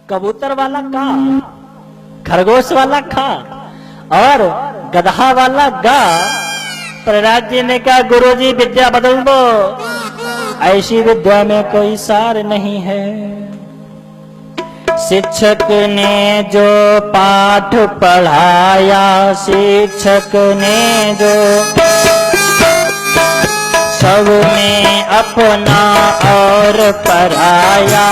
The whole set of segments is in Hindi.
कबूतर वाला का, खरगोश वाला खा और गधा वाला गा। प्रहलाद जी ने कहा गुरुजी विद्या बदल दो, ऐसी विद्या में कोई सार नहीं है। शिक्षक ने जो पाठ पढ़ाया, शिक्षक ने जो सब में अपना और पराया,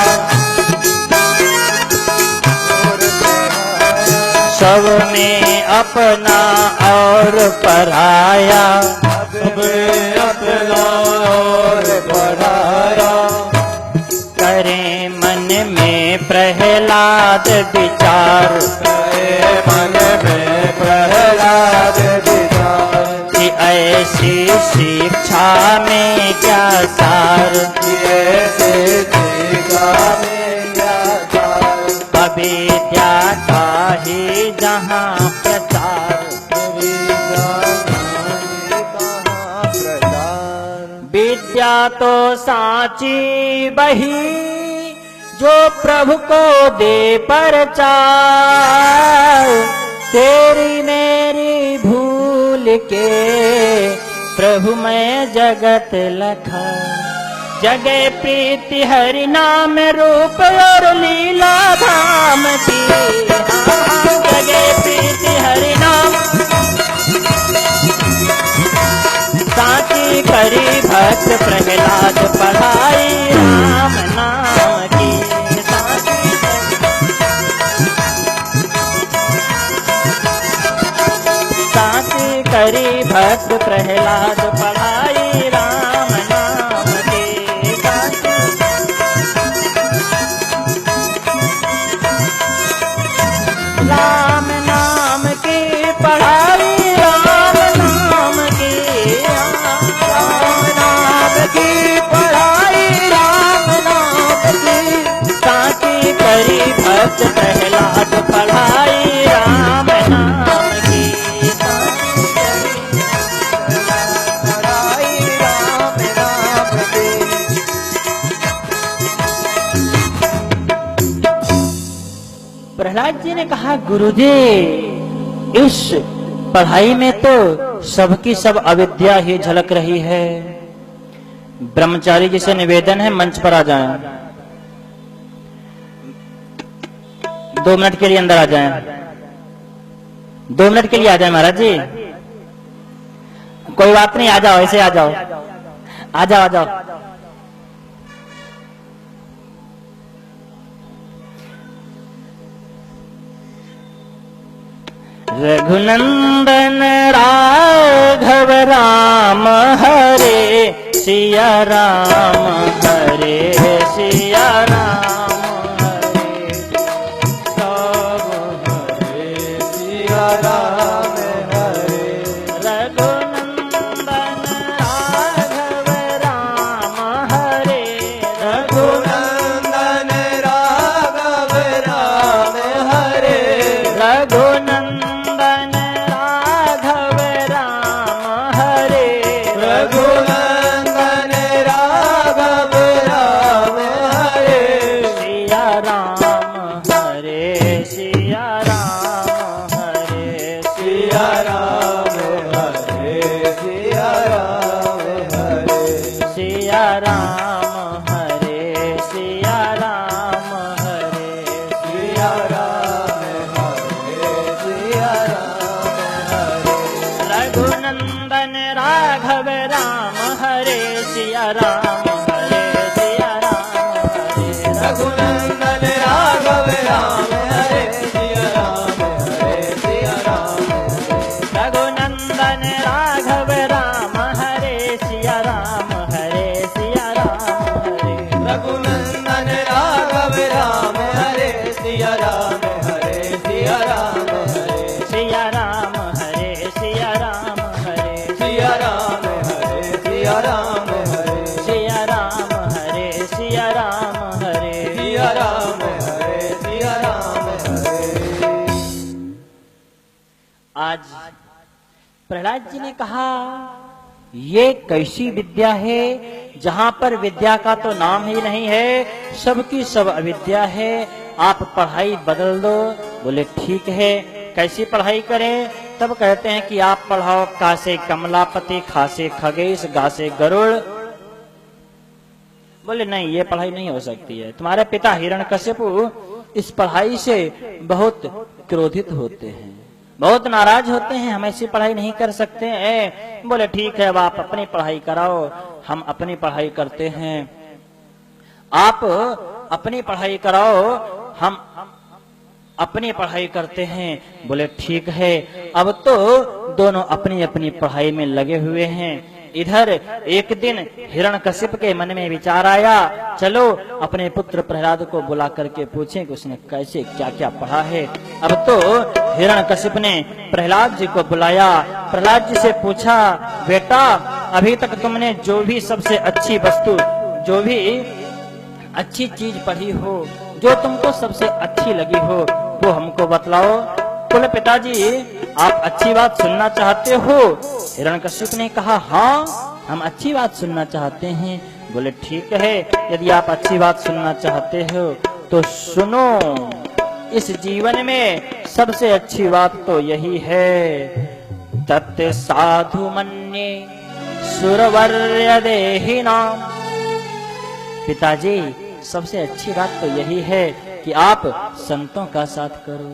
सब में अपना और पराया, सब में अपना और पराया। करें मन में प्रहलाद विचार, करे मन में प्रहलाद विचार। कि ऐसी शिक्षा में क्या सार, ऐसे शिक्षा में क्या सार। अविद्या का ही जहाँ प्रचार, विद्या तो साची बही जो प्रभु को दे परचार। तेरी मेरी भूल के प्रभु मैं जगत लखा, जगे प्रीति हरि नाम रूप और लीला धाम की। जगे प्रीति हरि नाम साची करी भक्त प्रहलाद पढ़ाई राम नाम की। साची करी भक्त प्रहलाद पढ़ाई राम नाम की। राम नाम की पढ़ाई राम नाम की। राम नाम की पढ़ाई राम नाम की। साची करी भक्त प्रहलाद पढ़ाई राम नाम की। पढ़ाई राम नाम की। प्रहलाद जी ने कहा गुरुजी इस पढ़ाई में तो सबकी सब अविद्या ही झलक रही है। ब्रह्मचारी जी से निवेदन है मंच पर आ जाएं, 2 मिनट के लिए अंदर आ जाएं। 2 मिनट के लिए आ जाएं महाराज जी। कोई बात नहीं, आ जाओ, ऐसे आ जाओ, आ जाओ, आ जाओ। रघुनंदन राघव राम हरे सिया राम, हरे सिया राम, हरे राम हरे सिया राम हरे। रघुनंदन राघव राम हरे। रघुनंदन राघव राम हरे। रघुनंदन राघव राम हरे। रघुनंदन राघव राम हरे। सिया राम हरे सिया राम, हरे सिया राम हरे सिया राम हरे। सिया राम हरे सिया राम, हरे सिया राम हरे सिया राम हरे। रघुनंदन राघव राम हरे सिया राम, हरे सिया राम, हरे रघुनंदन राघव राम हरे सिया राम हरे सिया राम हरे। रघुनंदन राघव राम हरे सिया राम, हरे सिया राम, हरे रघुनंदन राघव राम हरे सिया राम हरे सिया राम हरे। सिया राम हरे सिया राम, हरे सिया राम हरे सिया राम हरे। सिया राम हरे सिया राम, हरे सिया राम हरे सिया राम हरे। आज प्रहलाद जी ने कहा ये कैसी विद्या है जहां पर विद्या का तो नाम ही नहीं है, सबकी सब अविद्या है। आप पढ़ाई बदल दो। बोले ठीक है, कैसी पढ़ाई करें? तब कहते हैं कि आप पढ़ाओ का से कमलापति, खा से खगेश, गा से गरुड़। बोले नहीं, ये पढ़ाई नहीं हो सकती है। तुम्हारे पिता हिरण्यकशिपु इस पढ़ाई से बहुत क्रोधित होते हैं, बहुत नाराज होते हैं, हम ऐसी पढ़ाई नहीं कर सकते हैं। बोले ठीक है, अब आप अपनी पढ़ाई कराओ, हम अपनी पढ़ाई करते हैं। आप अपनी पढ़ाई कराओ, हम अपनी पढ़ाई करते हैं। बोले ठीक है। अब तो दोनों अपनी अपनी पढ़ाई में लगे हुए हैं। इधर एक दिन हिरण्यकशिप के मन में विचार आया, चलो अपने पुत्र प्रहलाद को बुला करके पूछें कि उसने कैसे क्या क्या पढ़ा है। अब तो हिरण्यकशिप ने प्रहलाद जी को बुलाया। प्रहलाद जी से पूछा, बेटा अभी तक तुमने जो भी सबसे अच्छी वस्तु, जो भी अच्छी चीज पढ़ी हो, जो तुमको सबसे अच्छी लगी हो, वो हमको बतलाओ। बोले पिताजी आप अच्छी बात सुनना चाहते हो? हिरण्यकशिप ने कहा हाँ, हम अच्छी बात सुनना चाहते हैं। बोले ठीक है, यदि आप अच्छी बात सुनना चाहते हो तो सुनो। इस जीवन में सबसे अच्छी बात तो यही है, तत् साधु मन्ये सुरवर्य देहिनाम। पिताजी सबसे अच्छी बात तो यही है कि आप संतों का साथ करो।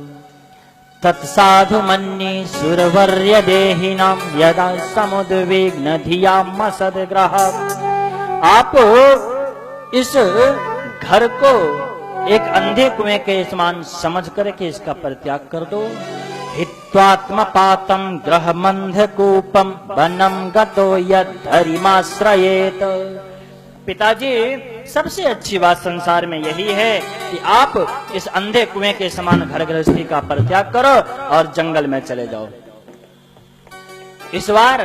तत्साधु मन्ये सुरवर्य देहिनाम यदा समुद्विग्न धिया मसद्ग्रह। आप इस घर को एक अंधे कुएं के समान समझ करके इसका परित्याग कर दो। हित्वात्मपातम ग्रहमंधकूपम वनम गतो यद्धरिमाश्रयेत। पिताजी सबसे अच्छी बात संसार में यही है कि आप इस अंधे कुएं के समान घर गृहस्थी का परित्याग करो और जंगल में चले जाओ। इस बार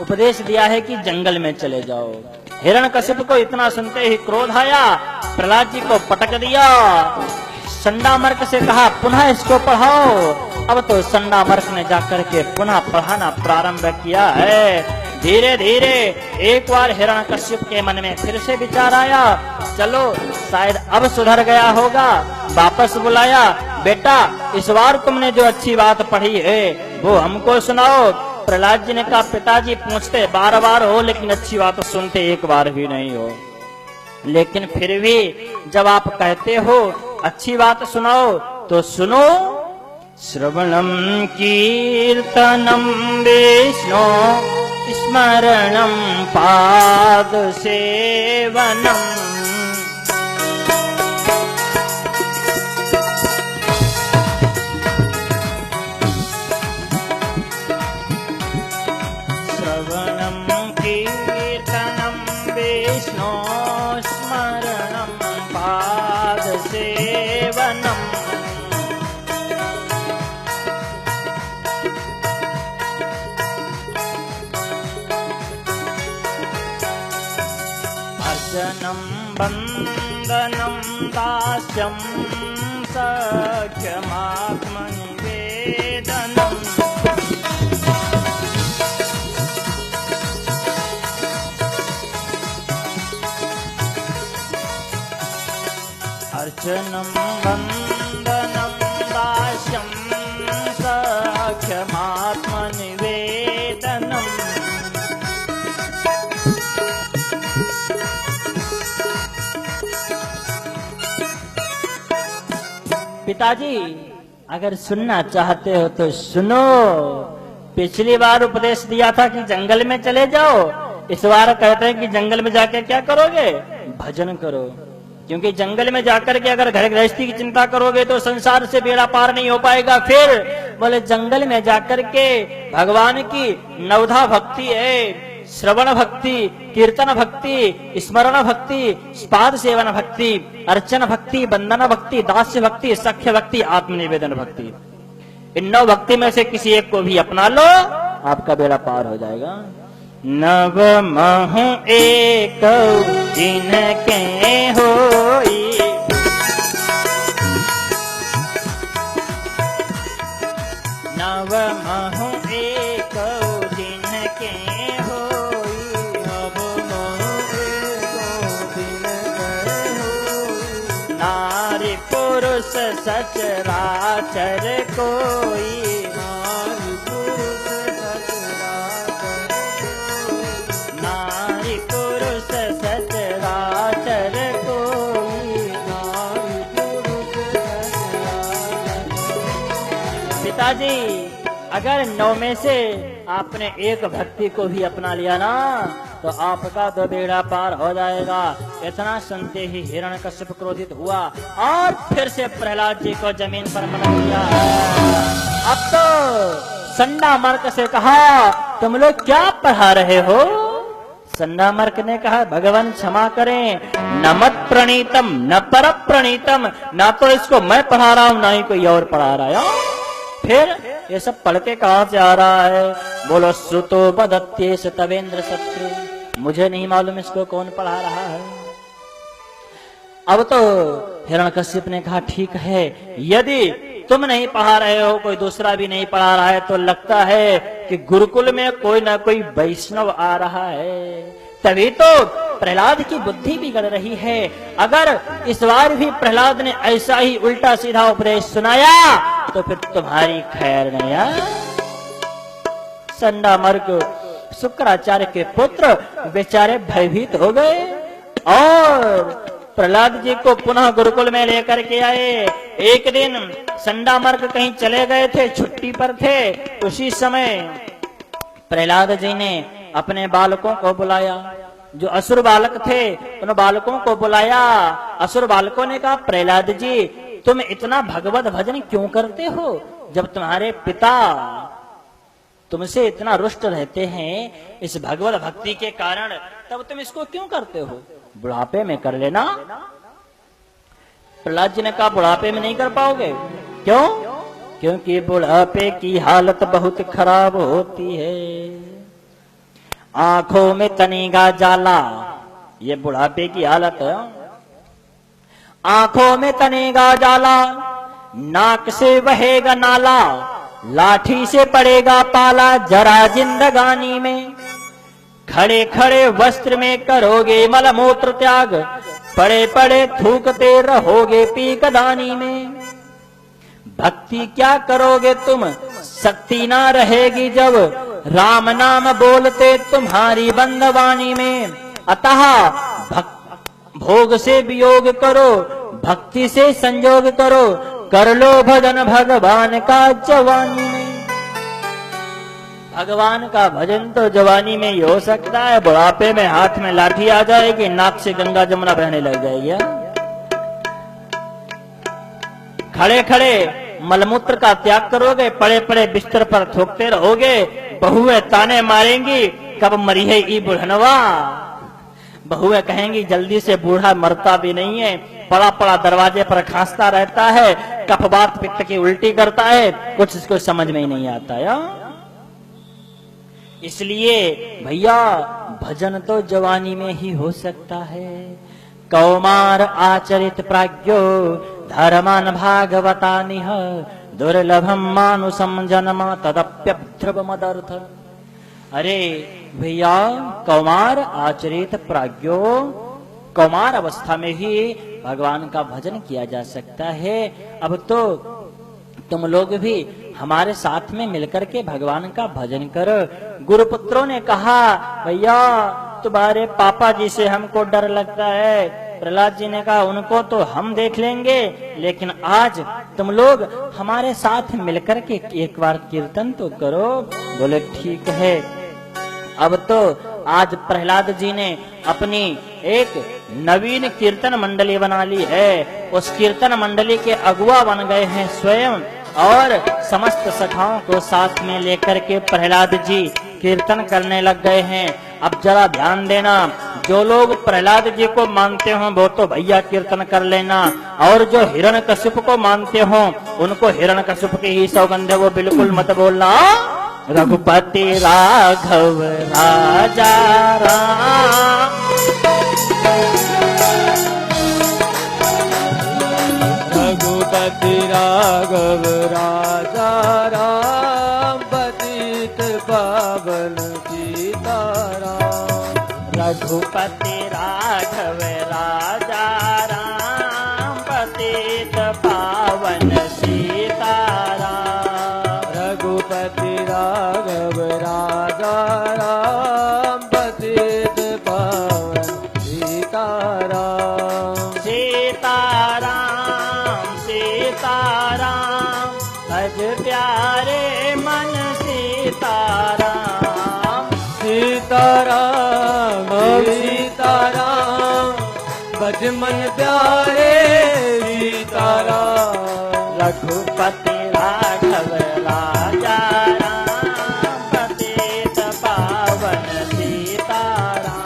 उपदेश दिया है कि जंगल में चले जाओ। हिरण्यकशिप को इतना सुनते ही क्रोध आया, प्रहलाद जी को पटक दिया। संडामर्क से कहा पुनः इसको पढ़ाओ। अब तो संडामर्क ने जाकर के पुनः पढ़ाना प्रारंभ किया है। धीरे धीरे एक बार हिरण्यकशिप के मन में फिर से विचार आया, चलो शायद अब सुधर गया होगा। वापस बुलाया, बेटा इस बार तुमने जो अच्छी बात पढ़ी है वो हमको सुनाओ। प्रहलाद जी ने कहा पिताजी पूछते बार बार हो, लेकिन अच्छी बात सुनते एक बार भी नहीं हो। लेकिन फिर भी जब आप कहते हो अच्छी बात सुनाओ तो सुनो। श्रवणम कीर्तनम विष्णु स्मरणम पाद सेवनम। श्रवणम कीर्तनम विष्णु स्मरणम पाद सेवनम। अर्चनम बंदनम दास्यम सख्यमात्मनिवेदनम। अर्चनम बंदनम दास्यम सख्यमात्मनिवेदनम। पिताजी अगर सुनना चाहते हो तो सुनो। पिछली बार उपदेश दिया था कि जंगल में चले जाओ, इस बार कहते हैं कि जंगल में जाके क्या करोगे? भजन करो। क्योंकि जंगल में जाकर के अगर घर गृहस्थी की चिंता करोगे तो संसार से बेड़ा पार नहीं हो पाएगा। फिर बोले जंगल में जाकर के भगवान की नवधा भक्ति है, श्रवण भक्ति, कीर्तन भक्ति, स्मरण भक्ति, पाद सेवन भक्ति, अर्चन भक्ति, वंदना भक्ति, दास्य भक्ति, सख्य भक्ति, आत्मनिवेदन भक्ति। इन 9 भक्ति में से किसी एक को भी अपना लो, आपका बेड़ा पार हो जाएगा। नव महु एक जिनके होई, नव महु एक जिनके होई, नव महु एक जिनके होई। नारी पुरुष पुरुष सचराचर कोई, नारी पुरुष सचराचर कोई, नारी पुरुष सचराचर कोई। नारी पुरुष सचराचर कोई। पिताजी, अगर 9 में से आपने एक भक्ति को भी अपना लिया ना, तो आपका तो बेड़ा पार हो जाएगा। इतना सुनते ही हिरण्यकश्यप क्रोधित हुआ और फिर से प्रहलाद जी को जमीन पर पटक दिया। अब तो संडामर्क से कहा, तुम लोग क्या पढ़ा रहे हो? संडामर्क ने कहा, भगवान क्षमा करें, न मत प्रणीतम न पर प्रणीतम, ना तो इसको मैं पढ़ा रहा हूँ ना ही कोई और पढ़ा रहा है। फिर ये सब पढ़ के कहां से आ रहा है? बोलो, श्रुतो बदत्येश तवेंद्र शत्रु, मुझे नहीं मालूम इसको कौन पढ़ा रहा है। अब तो हिरण्यकश्यप ने कहा, ठीक है, यदि तुम नहीं पढ़ा रहे हो, कोई दूसरा भी नहीं पढ़ा रहा है, तो लगता है कि गुरुकुल में कोई ना कोई वैष्णव आ रहा है, तभी तो प्रहलाद की बुद्धि बिगड़ रही है। अगर इस बार भी प्रहलाद ने ऐसा ही उल्टा सीधा उपदेश सुनाया तो फिर तुम्हारी खैर नहीं है। संडामर्क शुक्राचार्य के पुत्र बेचारे भयभीत हो गए और प्रहलाद जी को पुनः गुरुकुल में लेकर के आए। एक दिन संडामर्क कहीं चले गए थे, छुट्टी पर थे, उसी समय प्रहलाद जी ने अपने बालकों को बुलाया, जो असुर बालक थे उन बालकों को बुलाया। असुर बालकों ने कहा, प्रहलाद जी, तुम इतना भगवत भजन क्यों करते हो? जब तुम्हारे पिता तुमसे इतना रुष्ट रहते हैं इस भगवत भक्ति के कारण, तब तुम इसको क्यों करते हो? बुढ़ापे में कर लेना। प्रहलाद जी ने कहा, बुढ़ापे में नहीं कर पाओगे। क्यों? क्योंकि बुढ़ापे की हालत बहुत खराब होती है। आंखों में तनेगा जाला, ये बुढ़ापे की हालत है। आंखों में तनेगा जाला, नाक से बहेगा नाला, लाठी से पड़ेगा पाला जरा जिंदगानी में। खड़े खड़े वस्त्र में करोगे मलमूत्र त्याग, पड़े पड़े थूकते रहोगे पीकदानी में। भक्ति क्या करोगे तुम, शक्ति ना रहेगी जब राम नाम बोलते तुम्हारी बंदवानी में। अतः भोग से वियोग करो, भक्ति से संयोग करो, कर लो भजन भगवान का जवानी में। भगवान का भजन तो जवानी में ही हो सकता है, बुढ़ापे में हाथ में लाठी आ जाएगी, नाक से गंगा जमुना बहने लग जाएगी। खड़े खड़े मलमूत्र का त्याग करोगे, पड़े पड़े बिस्तर पर थूकते रहोगे, बहुएं ताने मारेंगी, कब मरी है ई बुढ़नवा। बहुएं कहेंगी जल्दी से, बूढ़ा मरता भी नहीं है, पड़ा पड़ा दरवाजे पर खांसता रहता है, कफबात पित्त की उल्टी करता है, कुछ इसको समझ में ही नहीं आता है। इसलिए भैया भजन तो जवानी में ही हो सकता है। कौमार आचरित प्राज्ञो धर्मान भागवता निह, दुर्लभम मानुषम जन्म तदप्यध्रुवमदर्थ। अरे भैया, कौमार आचरित प्राज्ञो, कौमार अवस्था में ही भगवान का भजन किया जा सकता है। अब तो तुम लोग भी हमारे साथ में मिलकर के भगवान का भजन करो। गुरुपुत्रों ने कहा, भैया तुम्हारे पापा जी से हमको डर लगता है। प्रहलाद जी ने कहा, उनको तो हम देख लेंगे, लेकिन आज तुम लोग हमारे साथ मिलकर के एक बार कीर्तन तो करो। बोले ठीक है। अब तो आज प्रहलाद जी ने अपनी एक नवीन कीर्तन मंडली बना ली है। उस कीर्तन मंडली के अगुआ बन गए हैं स्वयं, और समस्त सखाओं को साथ में लेकर के प्रहलाद जी कीर्तन करने लग गए हैं। अब जरा ध्यान देना, जो लोग प्रहलाद जी को मानते हो वो तो भैया कीर्तन कर लेना, और जो हिरण्यकश्यप को मानते हो उनको हिरण्यकश्यप की ही सौगंध वो बिल्कुल मत बोलना। रघुपति राघव राजा राम, रघुपति राघव राजा राम, पतित पावन सीताराम। रघुपति राघव राजा राम, पतित सीताराम सीताराम सीताराम भज प्यारे मन सीताराम सीताराम सीताराम भज मन प्यारे सीताराम रघुपति राघव राजा राम पतित पावन सीताराम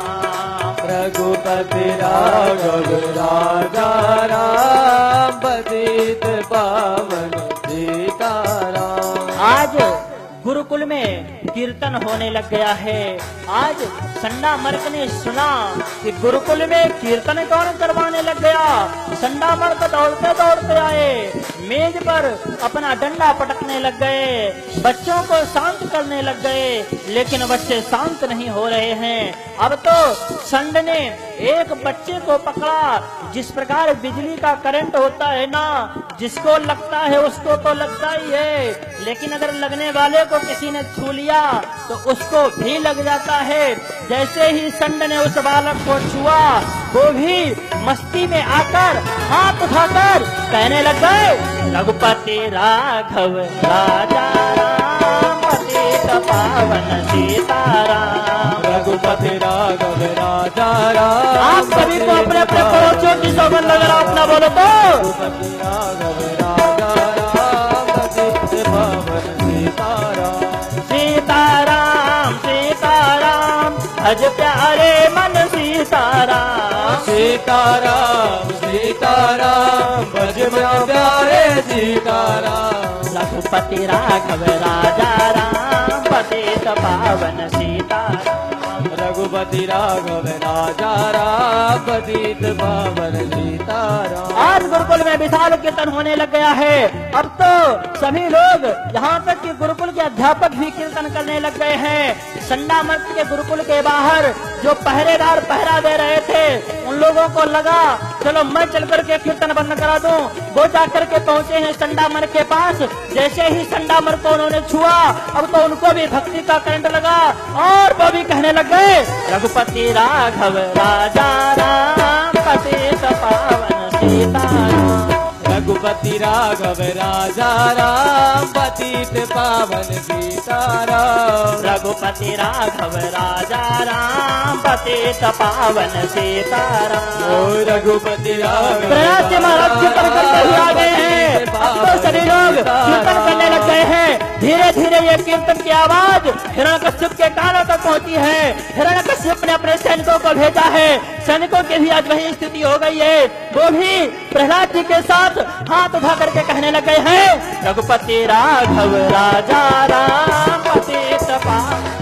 रघुपति राघव राजा राम पतित पावन सीताराम। आज गुरुकुल में कीर्तन होने लग गया है। आज संडा मर्क ने सुना कि गुरुकुल में कीर्तन कौन करवाने लग गया। संडा मर्क दौड़ते दौड़ते आए, मेज पर अपना डंडा पटकने लग गए, बच्चों को शांत करने लग गए, लेकिन बच्चे शांत नहीं हो रहे हैं। अब तो संड ने एक बच्चे को पकड़ा। जिस प्रकार बिजली का करंट होता है ना, जिसको लगता है उसको तो लगता ही है, लेकिन अगर लगने वाले को किसी ने छू लिया तो उसको भी लग जाता है। जैसे ही संड ने उस बालक को छुआ, वो भी मस्ती में आकर हाथ उठाकर कहने लग गए, रघुपति राघव राजा राम पतित पावन सीताराम। रघुपति राघव राजा राम। आप सभी को अपने अपने पड़ोसियों की सौगंध अगर आप ना बोलो तो रघुपति राघव राजा राम पतित पावन सीताराम। सीताराम सीताराम भज प्यारे मन सीताराम। सीताराम सीताराम भज मन प्यारे सीताराम। रघुपति राघव राजा राम पतित पावन सीताराम। रघुपति राघव राजा राम पतित पावन सीताराम। आज गुरुकुल में विशाल कीर्तन होने लग गया है। अब तो सभी लोग, यहाँ तक कि गुरुकुल के अध्यापक भी कीर्तन करने लग गए हैं। संडा मर्क के गुरुकुल के बाहर जो पहरेदार पहरा दे रहे थे, उन लोगों को लगा चलो मैं चल करके कीर्तन बंद करा दूं। वो जाकर के पहुंचे हैं संडा मर्क के पास। जैसे ही संडा मर्क को उन्होंने छुआ, अब तो उनको भी भक्ति का करंट लगा और वो भी कहने लग गए, रघुपति राघव राजा राम पतित पावन सीताराम। रघुपति राघव राजा राम पतित पावन सीताराम। रघुपति राघव राजा राम पतित पावन सीताराम। ओ रघुपति राघव प्रयास महाराज कीर्तन करते हुए आ गए हैं। अब तो सभी लोग कीर्तन करने लग गए हैं। धीरे धीरे ये कीर्तन की आवाज हिरण्यकश्यप के कानों तक पहुंची है। हिरण्यकश्यप ने अपने सैनिकों को भेजा है। सैनिकों की भी आज वही स्थिति हो गई है। वो भी प्रहलाद जी के साथ हाथ उठा करके कहने लग गए हैं, रघुपति राघव राजा राम पतित पावन।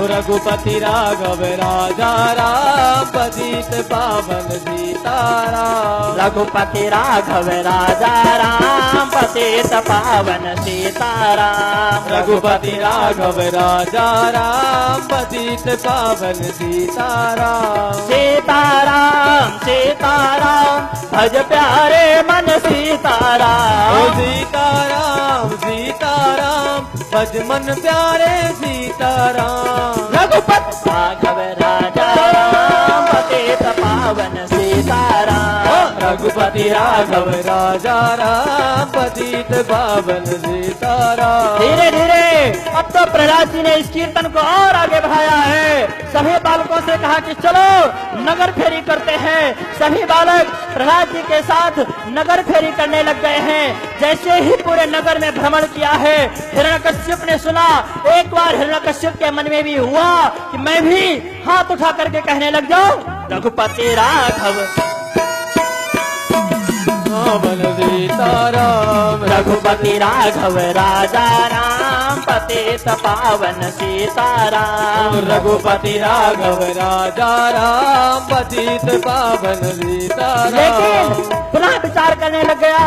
रघुपति राघव राजा राम पतित पावन सीताराम। रघुपति राघव राजा राम पतित पावन सीताराम। रघुपति राघव राजा राम पतित पावन सीताराम। सीताराम सीताराम भज प्यारे मन सीताराम। ओ सीताराम सीताराम भज मन प्यारे सीताराम। रघुपति राघव राजा राम पतित पावन सीताराम। रघुपति राघव राजा राम पतित पावन सीताराम। धीरे धीरे अब तो प्रहलाद जी ने इस कीर्तन को और आगे बढ़ाया है। सभी बालकों से कहा कि चलो नगर फेरी करते हैं। सभी बालक प्रहलाद जी के साथ नगर फेरी करने लग गए हैं। जैसे ही पूरे नगर में भ्रमण किया है, हिरण्यकश्यप ने सुना। एक बार हिरण्यकश्यप के मन में भी हुआ कि मैं भी हाथ उठा करके कहने लग जाऊं, रघुपति राघव पावन सीताराम। रघुपति राघव राजा राम पतित पावन सीताराम। रघुपति राघव राजा राम पतित पावन सीताराम। लेकिन पुनः विचार करने लग गया